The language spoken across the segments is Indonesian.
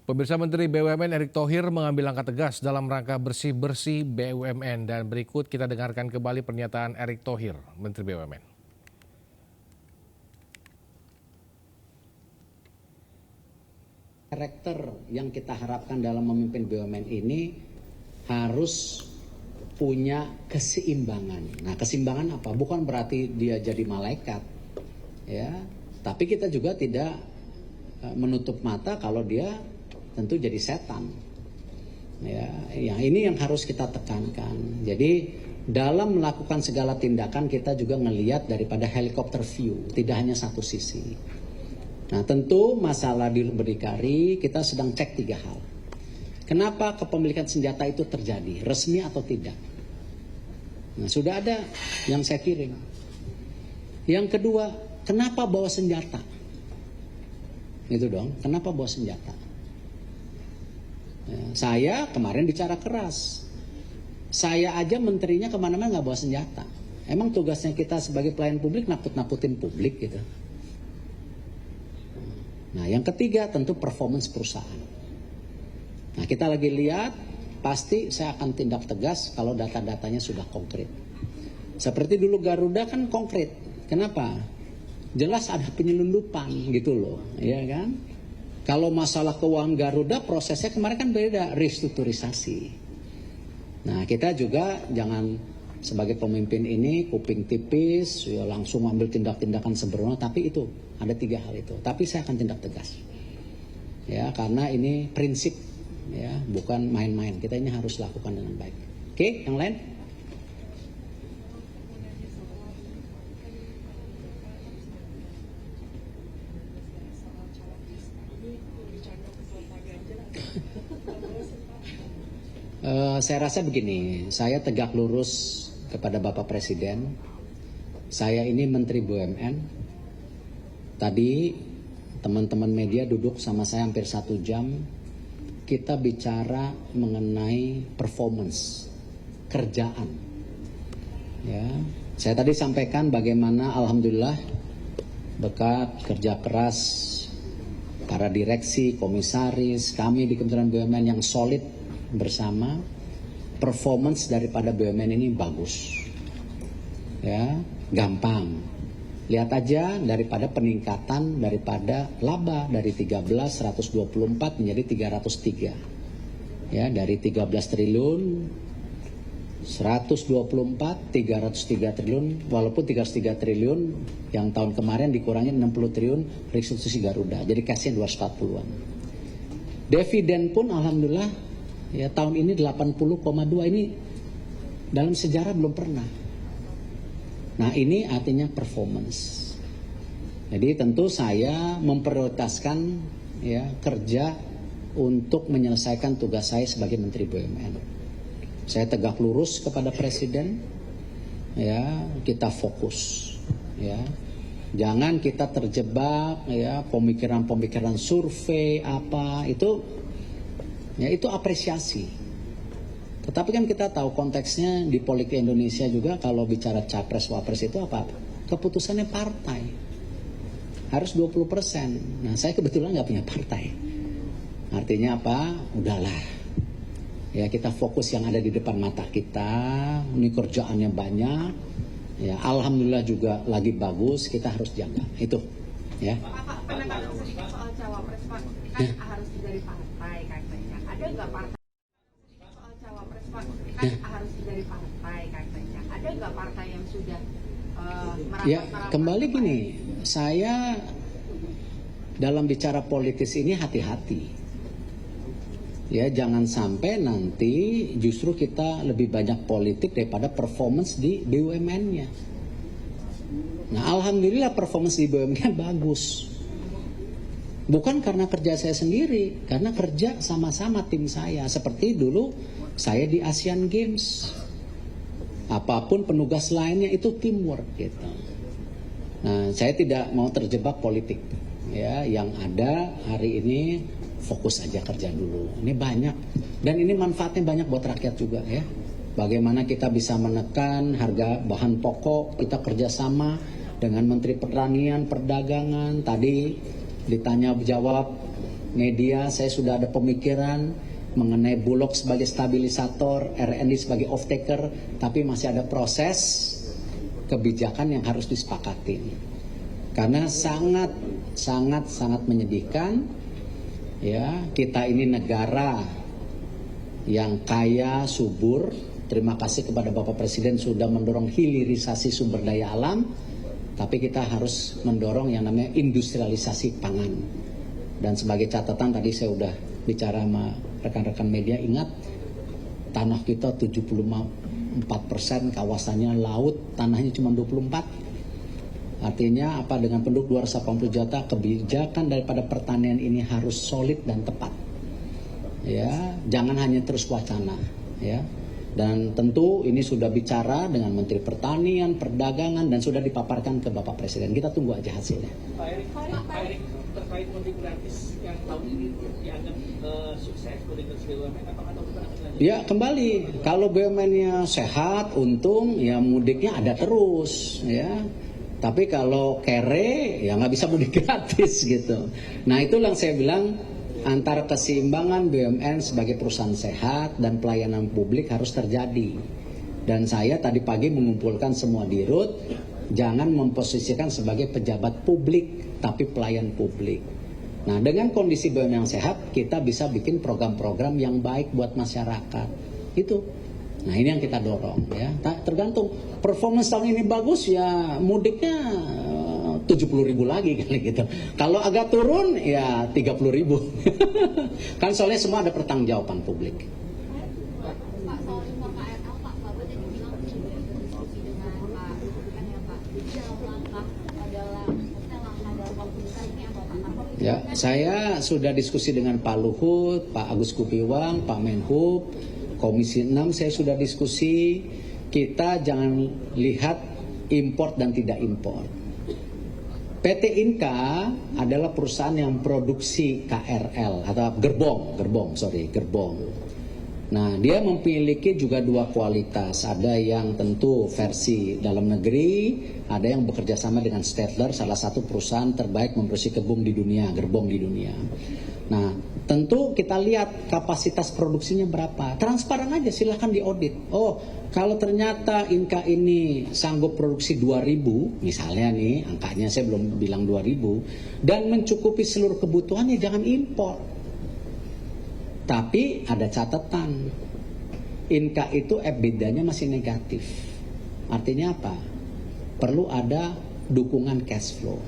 Pemirsa, Menteri BUMN Erick Thohir mengambil langkah tegas dalam rangka bersih-bersih BUMN, dan berikut kita dengarkan kembali pernyataan Erick Thohir, Menteri BUMN. Karakter yang kita harapkan dalam memimpin BUMN ini harus punya keseimbangan. Nah, keseimbangan apa? Bukan berarti dia jadi malaikat, ya. Tapi kita juga tidak menutup mata kalau dia tentu jadi setan. Ya, ini yang harus kita tekankan. Jadi dalam melakukan segala tindakan kita juga ngelihat daripada helikopter view, tidak hanya satu sisi. Nah, tentu masalah di berdikari kita sedang cek 3 hal. Kenapa kepemilikan senjata itu terjadi, resmi atau tidak? Nah, sudah ada yang saya kirim. Yang kedua, kenapa bawa senjata? Itu dong, kenapa bawa senjata? Ya, saya kemarin bicara keras. Saya aja menterinya kemana-mana nggak bawa senjata. Emang tugasnya kita sebagai pelayan publik nakut-nakutin publik gitu. Nah, yang ketiga tentu performance perusahaan. Nah, kita lagi lihat, pasti saya akan tindak tegas kalau data-datanya sudah konkret. Seperti dulu Garuda kan konkret. Kenapa? Jelas ada penyelundupan gitu loh, ya kan? Kalau masalah keuangan Garuda prosesnya kemarin kan beda, restrukturisasi. Nah, kita juga jangan sebagai pemimpin ini kuping tipis, ya langsung ambil tindak-tindakan sembrono, tapi itu ada 3 hal itu. Tapi saya akan tindak tegas. Ya, karena ini prinsip, ya, bukan main-main. Kita ini harus lakukan dengan baik. Oke, yang lain? Saya rasa begini, saya tegak lurus kepada Bapak Presiden. Saya ini Menteri BUMN. Tadi teman-teman media duduk sama saya hampir 1 jam. Kita bicara mengenai performance kerjaan. Ya, saya tadi sampaikan bagaimana alhamdulillah berkat kerja keras para direksi, komisaris, kami di Kementerian BUMN yang solid bersama, performance daripada BUMN ini bagus. Ya, gampang. Lihat aja daripada peningkatan daripada laba dari 13.124 menjadi 303. Ya, dari 13 triliun 124 303 triliun, walaupun 303 triliun yang tahun kemarin dikurangi 60 triliun restitusi Garuda. Jadi cashnya 240-an. Dividen pun alhamdulillah ya tahun ini 80,2, ini dalam sejarah belum pernah. Nah, ini artinya performance. Jadi tentu saya memprioritaskan ya kerja untuk menyelesaikan tugas saya sebagai Menteri BUMN. Saya tegak lurus kepada Presiden, ya kita fokus, ya jangan kita terjebak ya pemikiran-pemikiran survei apa itu, ya itu apresiasi. Tetapi kan kita tahu konteksnya di politik Indonesia juga kalau bicara capres wapres itu apa? Keputusannya partai harus 20%. Nah, saya kebetulan nggak punya partai. Artinya apa? Udahlah. Ya kita fokus yang ada di depan mata kita, ini kerjaannya banyak, ya alhamdulillah juga lagi bagus, kita harus jaga itu, ya. Pak, penekanan sedikit soal cawapres, Pak, kan harus dari partai katanya. Ada nggak partai soal cawapres, Pak, kan harus dari partai katanya. Ada nggak partai yang sudah merapat? Ya kembali gini, saya dalam bicara politis ini hati-hati. Ya jangan sampai nanti justru kita lebih banyak politik daripada performance di BUMN-nya. Nah alhamdulillah performance di BUMN bagus. Bukan karena kerja saya sendiri, karena kerja sama-sama tim saya. Seperti dulu saya di Asian Games. Apapun penugas lainnya itu teamwork gitu. Nah saya tidak mau terjebak politik. Ya yang ada hari ini fokus aja kerja dulu. Ini banyak dan ini manfaatnya banyak buat rakyat juga ya. Bagaimana kita bisa menekan harga bahan pokok, kita kerjasama dengan Menteri Pertanian, Perdagangan. Tadi ditanya jawab media, saya sudah ada pemikiran mengenai Bulog sebagai stabilisator, RND sebagai off-taker, tapi masih ada proses kebijakan yang harus disepakati. Karena sangat menyedihkan, ya, kita ini negara yang kaya, subur. Terima kasih kepada Bapak Presiden sudah mendorong hilirisasi sumber daya alam, tapi kita harus mendorong yang namanya industrialisasi pangan. Dan sebagai catatan tadi saya sudah bicara sama rekan-rekan media, ingat tanah kita 74% kawasannya laut, tanahnya cuma 24. Artinya apa, dengan penduduk 280 juta, kebijakan daripada pertanian ini harus solid dan tepat. Ya, jangan hanya terus wacana, ya. Dan tentu ini sudah bicara dengan Menteri Pertanian, Perdagangan, dan sudah dipaparkan ke Bapak Presiden. Kita tunggu aja hasilnya. Pak Erik, terkait mudik gratis yang tahun ini dianggap sukses mudik gratis BUMN, apakah tahun depan akan lanjut? Ya kembali, kalau BUMN-nya sehat, untung, ya mudiknya ada terus, ya. Tapi kalau kere, ya nggak bisa mudik gratis gitu. Nah itulah yang saya bilang, antara keseimbangan BUMN sebagai perusahaan sehat dan pelayanan publik harus terjadi. Dan saya tadi pagi mengumpulkan semua dirut, jangan memposisikan sebagai pejabat publik, tapi pelayan publik. Nah, dengan kondisi BUMN yang sehat, kita bisa bikin program-program yang baik buat masyarakat. Itu. Nah, ini yang kita dorong, ya. Tergantung performance tahun ini bagus, ya mudiknya 70.000 lagi kali gitu. Kalau agak turun ya 30.000. Kan soalnya semua ada pertanggungjawaban publik. Pak, soal impor KRL, Pak Bapak tadi bilang sudah berdiskusi dengan Pak Bukan ya Pak. Jadi dalam langkah dalam waktu dekat ini apa Pak? Ya, saya sudah diskusi dengan Pak Luhut, Pak Agus Gumiwang, Pak Menhub, Komisi 6 saya sudah diskusi. Kita jangan lihat impor dan tidak impor. PT Inka adalah perusahaan yang produksi KRL atau gerbong. Nah, dia memiliki juga dua kualitas. Ada yang tentu versi dalam negeri, ada yang bekerja sama dengan Stadler, salah satu perusahaan terbaik memproduksi gerbong di dunia. Nah, tentu kita lihat kapasitas produksinya berapa. Transparan aja, silahkan diaudit. Oh, kalau ternyata Inka ini sanggup produksi 2.000, misalnya nih, angkanya saya belum bilang 2.000, dan mencukupi seluruh kebutuhannya, jangan impor. Tapi ada catatan, Inka itu EBITDA-nya masih negatif. Artinya apa? Perlu ada dukungan cash flow.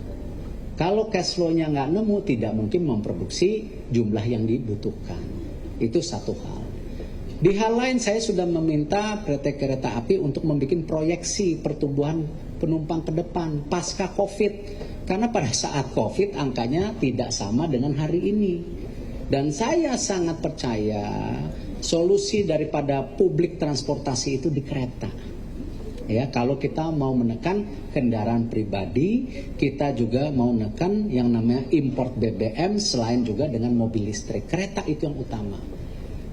Kalau cash flow-nya nggak nemu, tidak mungkin memproduksi jumlah yang dibutuhkan. Itu satu hal. Di hal lain, saya sudah meminta PT Kereta Api untuk membuat proyeksi pertumbuhan penumpang ke depan pasca COVID. Karena pada saat COVID angkanya tidak sama dengan hari ini. Dan saya sangat percaya solusi daripada publik transportasi itu di kereta. Ya, kalau kita mau menekan kendaraan pribadi, kita juga mau menekan yang namanya import BBM selain juga dengan mobil listrik. Kereta itu yang utama.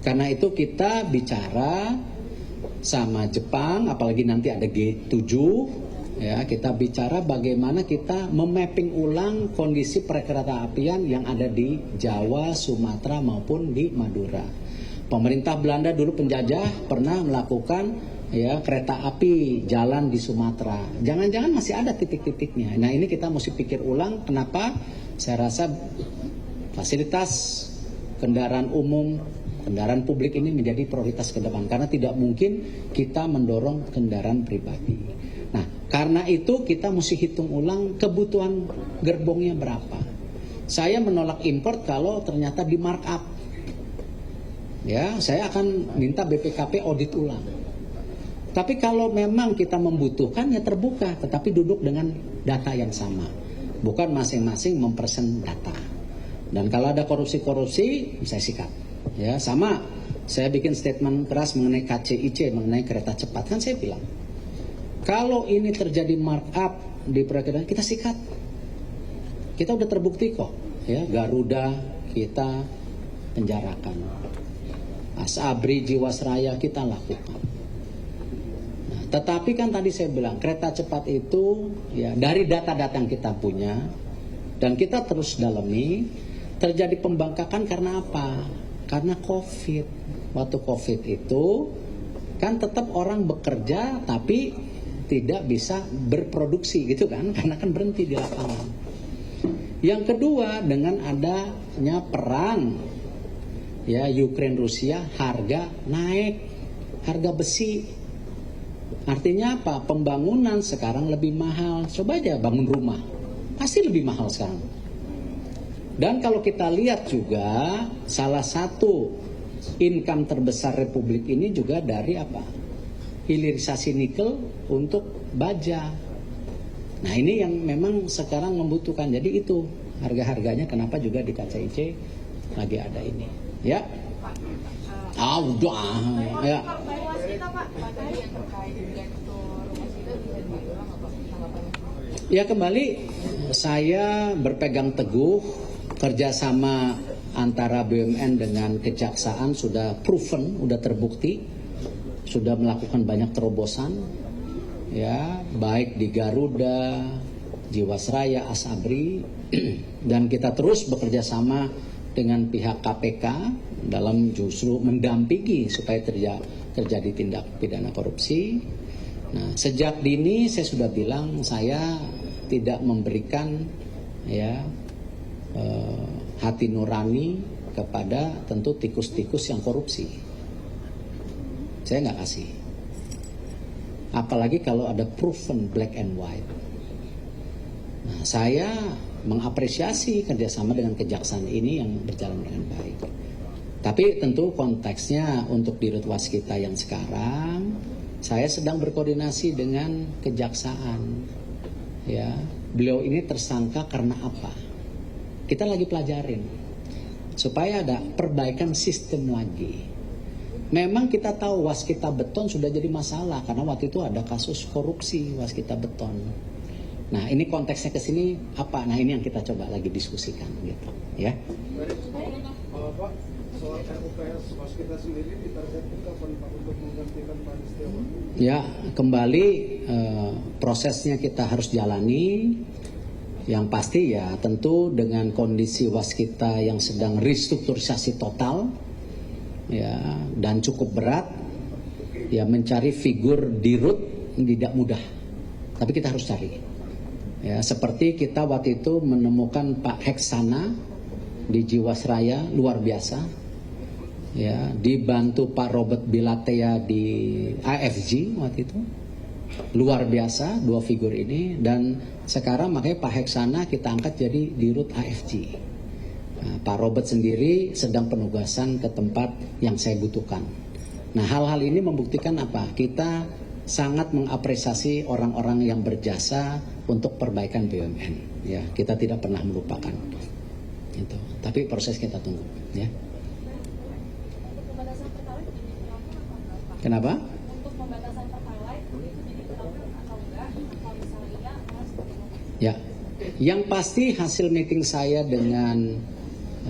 Karena itu kita bicara sama Jepang, apalagi nanti ada G7, ya, kita bicara bagaimana kita memapping ulang kondisi perkereta apian yang ada di Jawa, Sumatera maupun di Madura. Pemerintah Belanda dulu penjajah pernah melakukan ya kereta api jalan di Sumatera. Jangan-jangan masih ada titik-titiknya. Nah, ini kita mesti pikir ulang kenapa saya rasa fasilitas kendaraan umum, kendaraan publik ini menjadi prioritas ke depan. Karena tidak mungkin kita mendorong kendaraan pribadi. Nah, karena itu kita mesti hitung ulang kebutuhan gerbongnya berapa. Saya menolak import kalau ternyata di markup. Ya, saya akan minta BPKP audit ulang. Tapi kalau memang kita membutuhkan ya terbuka, tetapi duduk dengan data yang sama. Bukan masing-masing mempersen data. Dan kalau ada korupsi-korupsi, saya sikat. Ya, sama saya bikin statement keras mengenai KCIC, mengenai kereta cepat. Kan saya bilang, kalau ini terjadi markup di perakiraan, kita sikat. Kita udah terbukti kok. Ya, Garuda kita penjarakan. Asabri, Jiwasraya kita lakukan. Nah, tetapi kan tadi saya bilang kereta cepat itu ya dari data-data yang kita punya dan kita terus dalami, terjadi pembangkakan karena apa? Karena COVID. Waktu COVID itu kan tetap orang bekerja tapi tidak bisa berproduksi gitu kan, karena kan berhenti di lapangan. Yang kedua, dengan adanya perang ya Ukraina Rusia, harga naik, harga besi. Artinya apa? Pembangunan sekarang lebih mahal. Coba aja bangun rumah, pasti lebih mahal sekarang. Dan kalau kita lihat juga, salah satu income terbesar Republik ini juga dari apa? Hilirisasi nikel untuk baja. Nah ini yang memang sekarang membutuhkan. Jadi itu harga-harganya kenapa juga di KCIC lagi ada ini. Ya. Udah. Ya. Ya kembali saya berpegang teguh kerjasama antara BUMN dengan kejaksaan sudah proven, sudah terbukti, sudah melakukan banyak terobosan, ya baik di Garuda, Jiwasraya, Asabri, dan kita terus bekerja sama dengan pihak KPK dalam justru mendampingi supaya terjadi tindak pidana korupsi. Nah, sejak dini saya sudah bilang saya tidak memberikan ya hati nurani kepada tentu tikus-tikus yang korupsi. Saya nggak kasih. Apalagi kalau ada proven black and white. Nah, saya mengapresiasi kerjasama dengan kejaksaan ini yang berjalan dengan baik. Tapi tentu konteksnya untuk Dirut Waskita yang sekarang, saya sedang berkoordinasi dengan kejaksaan. Ya, beliau ini tersangka karena apa? Kita lagi pelajarin supaya ada perbaikan sistem lagi. Memang kita tahu Waskita Beton sudah jadi masalah karena waktu itu ada kasus korupsi Waskita Beton. Nah ini konteksnya ke sini apa? Nah ini yang kita coba lagi diskusikan gitu, ya. Pak, soal RUPS Waskita sendiri ditargetkan kapan Pak untuk menggantikan Pak Setiawan? Ya kembali prosesnya kita harus jalani. Yang pasti ya tentu dengan kondisi Waskita yang sedang restrukturisasi total ya dan cukup berat, ya mencari figur dirut tidak mudah, tapi kita harus cari ya, seperti kita waktu itu menemukan Pak Heksana di Jiwasraya luar biasa ya, dibantu Pak Robert Bilatea di AFG waktu itu luar biasa dua figur ini, dan sekarang makanya Pak Heksana kita angkat jadi dirut AFG. Nah, Pak Robert sendiri sedang penugasan ke tempat yang saya butuhkan. Nah hal-hal ini membuktikan apa? Kita sangat mengapresiasi orang-orang yang berjasa untuk perbaikan BUMN. Ya, kita tidak pernah melupakan. Itu. Tapi proses kita tunggu. Ya. Kenapa? Untuk pembatasan pertalite itu diterapkan atau enggak? Kalau misalnya iya, seperti apa? Ya, yang pasti hasil meeting saya dengan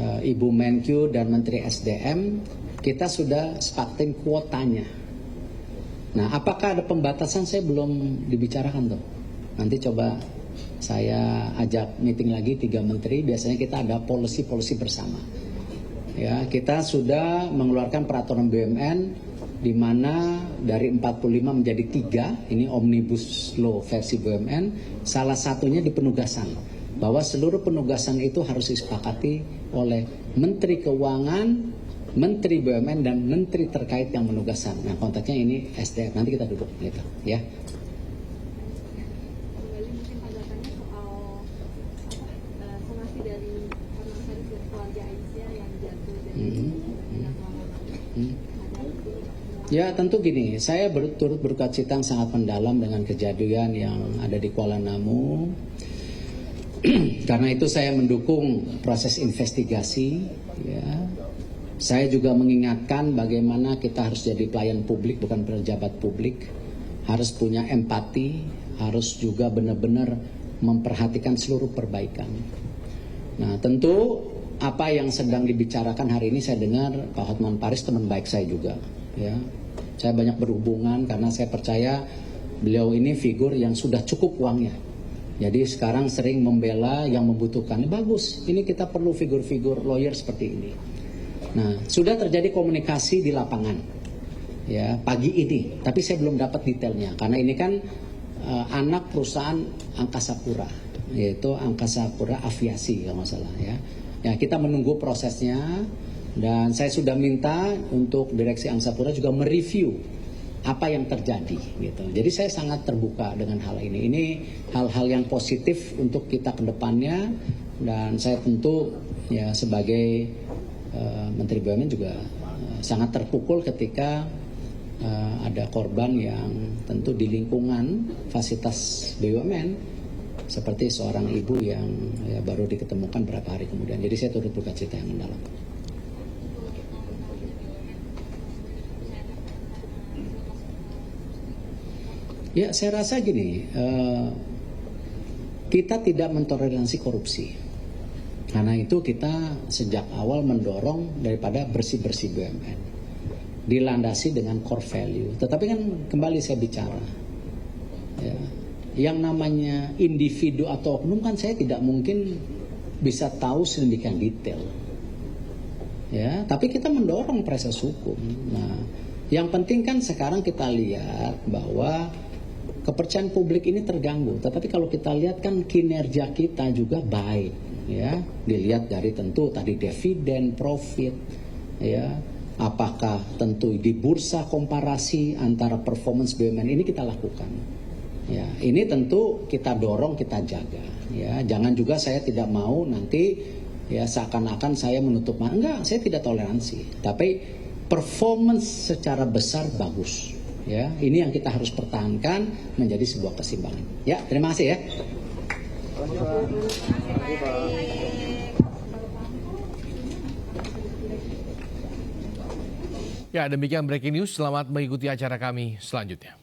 Ibu Menkyu dan Menteri SDM, kita sudah sepakatin kuotanya. Nah, apakah ada pembatasan? Saya belum dibicarakan tuh. Nanti coba saya ajak meeting lagi 3 menteri. Biasanya kita ada policy bersama. Ya, kita sudah mengeluarkan peraturan BUMN di mana dari 45 menjadi 3, ini Omnibus Law versi BUMN, salah satunya di penugasan, bahwa seluruh penugasan itu harus disepakati oleh Menteri Keuangan, Menteri BUMN, dan Menteri terkait yang penugasan. Nah kontaknya ini SDM, nanti kita duduk gitu, ya. Kembali mungkin tanggapannya soal somasi dari Komisaris dan keluarga Aisyah yang jatuh dari Ya tentu gini, saya turut berduka cita sangat mendalam dengan kejadian yang ada di Kuala Namu. Karena itu saya mendukung proses investigasi. Ya. Saya juga mengingatkan bagaimana kita harus jadi pelayan publik, bukan pejabat publik. Harus punya empati, harus juga benar-benar memperhatikan seluruh perbaikan. Nah tentu apa yang sedang dibicarakan hari ini saya dengar Pak Hotman Paris teman baik saya juga. Ya. Saya banyak berhubungan karena saya percaya beliau ini figur yang sudah cukup uangnya. Jadi sekarang sering membela yang membutuhkan. Bagus, ini kita perlu figur-figur lawyer seperti ini. Nah, sudah terjadi komunikasi di lapangan ya pagi ini, tapi saya belum dapat detailnya karena ini kan anak perusahaan Angkasa Pura, yaitu Angkasa Pura Aviasi kalau nggak salah ya. Ya kita menunggu prosesnya dan saya sudah minta untuk direksi Angkasa Pura juga mereview apa yang terjadi gitu. Jadi saya sangat terbuka dengan hal ini. Ini hal-hal yang positif untuk kita ke depannya dan saya tentu ya sebagai Menteri BUMN juga sangat terpukul ketika ada korban yang tentu di lingkungan fasilitas BUMN seperti seorang ibu yang ya, baru diketemukan beberapa hari kemudian. Jadi saya turut duka cita yang mendalam. Ya saya rasa gini, kita tidak mentoleransi korupsi. Karena itu kita sejak awal mendorong daripada bersih-bersih BUMN. Dilandasi dengan core value. Tetapi kan kembali saya bicara, ya, yang namanya individu atau oknum kan saya tidak mungkin bisa tahu sedemikian detail. Ya, tapi kita mendorong proses hukum. Nah, yang penting kan sekarang kita lihat bahwa kepercayaan publik ini terganggu. Tetapi kalau kita lihat kan kinerja kita juga baik, ya. Dilihat dari tentu tadi dividen, profit, ya. Apakah tentu di bursa komparasi antara performance BUMN ini kita lakukan. Ya, ini tentu kita dorong, kita jaga. Ya, jangan juga saya tidak mau nanti ya seakan-akan saya menutup mata. Enggak, saya tidak toleransi. Tapi performance secara besar bagus. Ya, ini yang kita harus pertahankan menjadi sebuah keseimbangan. Ya, terima kasih ya. Ya, demikian breaking news. Selamat mengikuti acara kami selanjutnya.